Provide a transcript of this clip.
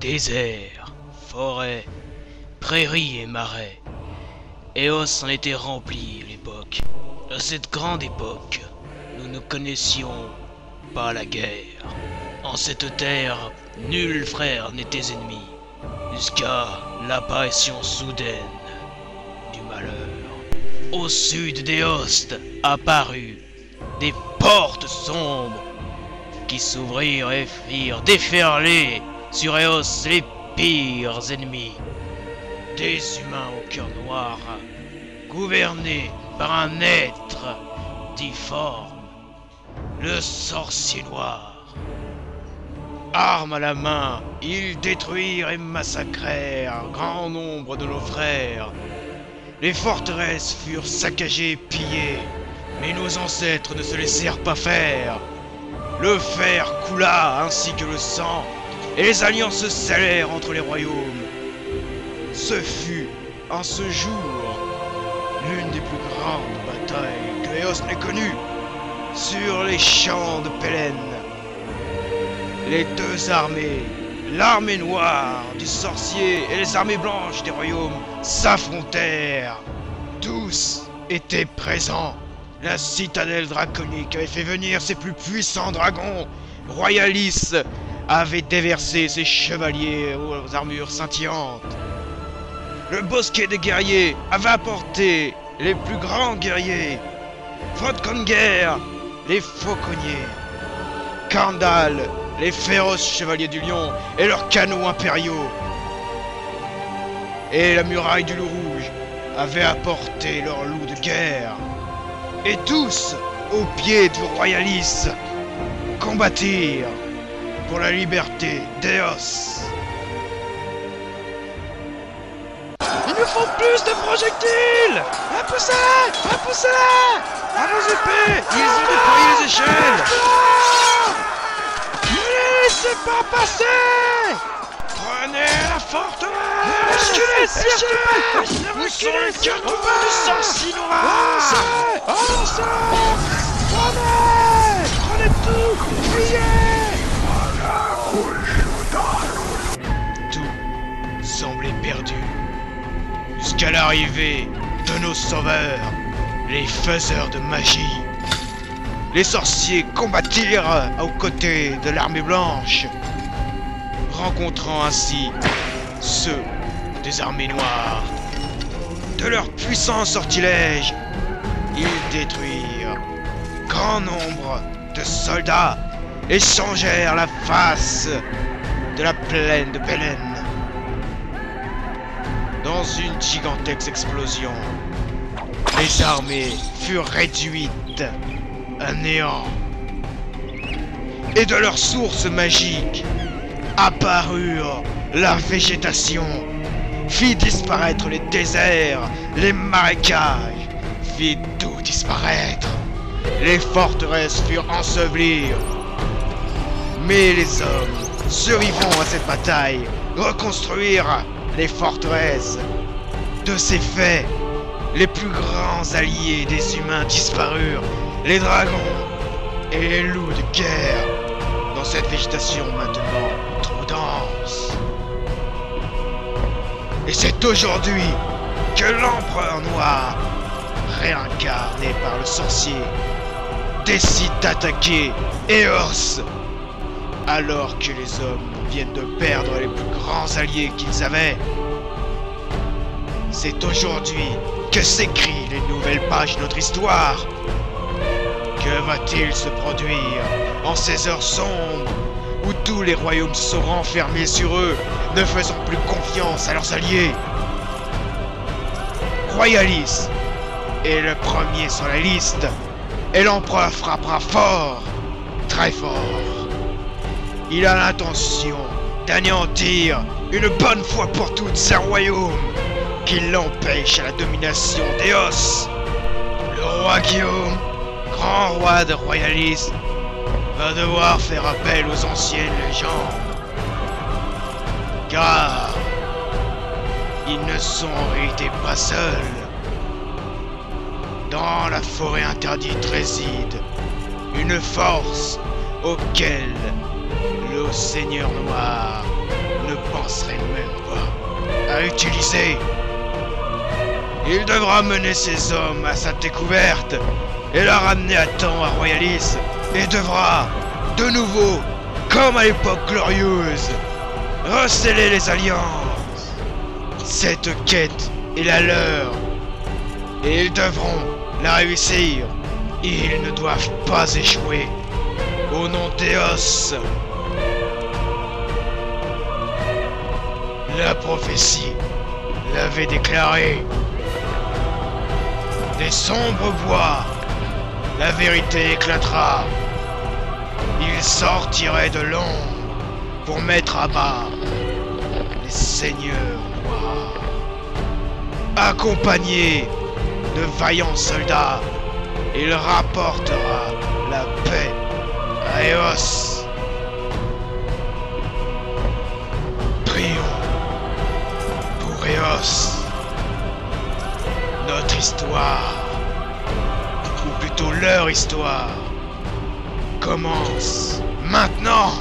Déserts, forêts, prairies et marais. Éos en était rempli à l'époque. À cette grande époque, nous ne connaissions pas la guerre. En cette terre, nul frère n'était ennemi, jusqu'à l'apparition soudaine du malheur. Au sud d'Éos apparut des portes sombres qui s'ouvrirent et firent déferler sur Éos les pires ennemis. Des humains au cœur noir, gouvernés par un être difforme, le sorcier noir. Armes à la main, ils détruirent et massacrèrent grand nombre de nos frères. Les forteresses furent saccagées, pillées, mais nos ancêtres ne se laissèrent pas faire. Le fer coula ainsi que le sang, et les alliances se scellèrent entre les royaumes. Ce fut, en ce jour, l'une des plus grandes batailles que Éos n'ait connues, sur les champs de Pélène. Les deux armées, l'armée noire du sorcier et les armées blanches des royaumes, s'affrontèrent. Tous étaient présents. La citadelle draconique avait fait venir ses plus puissants dragons. Royalis avait déversé ses chevaliers aux armures scintillantes. Le bosquet des guerriers avait apporté les plus grands guerriers. Frotkonger, les fauconniers. Kandal, les féroces chevaliers du lion et leurs canons impériaux. Et la muraille du loup rouge avait apporté leurs loups de guerre. Et tous, au pied du Royalis, combattirent pour la liberté d'Éos. Il nous faut plus de projectiles! Repoussez-les! À vos épées! Ils ont déployé les échelles! Ne les laissez pas passer! Prenez la forteresse! Reculez! Où sont les cartons du sorcier noir? Avancez! Prenez tout! Fuyez! Tout semblait perdu. Jusqu'à l'arrivée de nos sauveurs, les faiseurs de magie. Les sorciers combattirent aux côtés de l'armée blanche, rencontrant ainsi ceux des armées noires. De leur puissant sortilège, ils détruirent grand nombre de soldats et changèrent la face de la plaine de Pélène. Dans une gigantesque explosion, les armées furent réduites à néant. Et de leur source magique apparurent la végétation, fit disparaître les déserts, les marécages, fit tout disparaître. Les forteresses furent ensevelies. Mais les hommes, survivants à cette bataille, reconstruirent les forteresses. De ces faits, les plus grands alliés des humains disparurent, les dragons et les loups de guerre, dans cette végétation maintenant trop dense. Et c'est aujourd'hui que l'empereur noir, réincarné par le sorcier, décide d'attaquer Éos, alors que les hommes viennent de perdre les plus grands alliés qu'ils avaient. C'est aujourd'hui que s'écrivent les nouvelles pages de notre histoire. Que va-t-il se produire en ces heures sombres où tous les royaumes se sont renfermés sur eux, ne faisant plus confiance à leurs alliés? Royalis est le premier sur la liste, et l'empereur frappera fort, très fort. Il a l'intention d'anéantir une bonne fois pour toutes ces royaumes qui l'empêchent à la domination d'Éos. Le roi Guillaume, grand roi de Royalis, va devoir faire appel aux anciennes légendes. Car ils ne sont en réalité pas seuls. Dans la forêt interdite réside une force auquel le Seigneur Noir ne pense l'utiliser. Il devra mener ses hommes à sa découverte et la ramener à temps à Royalis, et devra, de nouveau, comme à l'époque glorieuse, recéler les alliances. Cette quête est la leur, et ils devront la réussir. Ils ne doivent pas échouer. Au nom d'Eos. La prophétie l'avait déclaré. Des sombres bois, la vérité éclatera. Il sortirait de l'ombre pour mettre à bas les seigneurs noirs. Accompagné de vaillants soldats, il rapportera la paix à Eos. Prions pour Eos. Notre histoire, ou plutôt leur histoire, commence maintenant.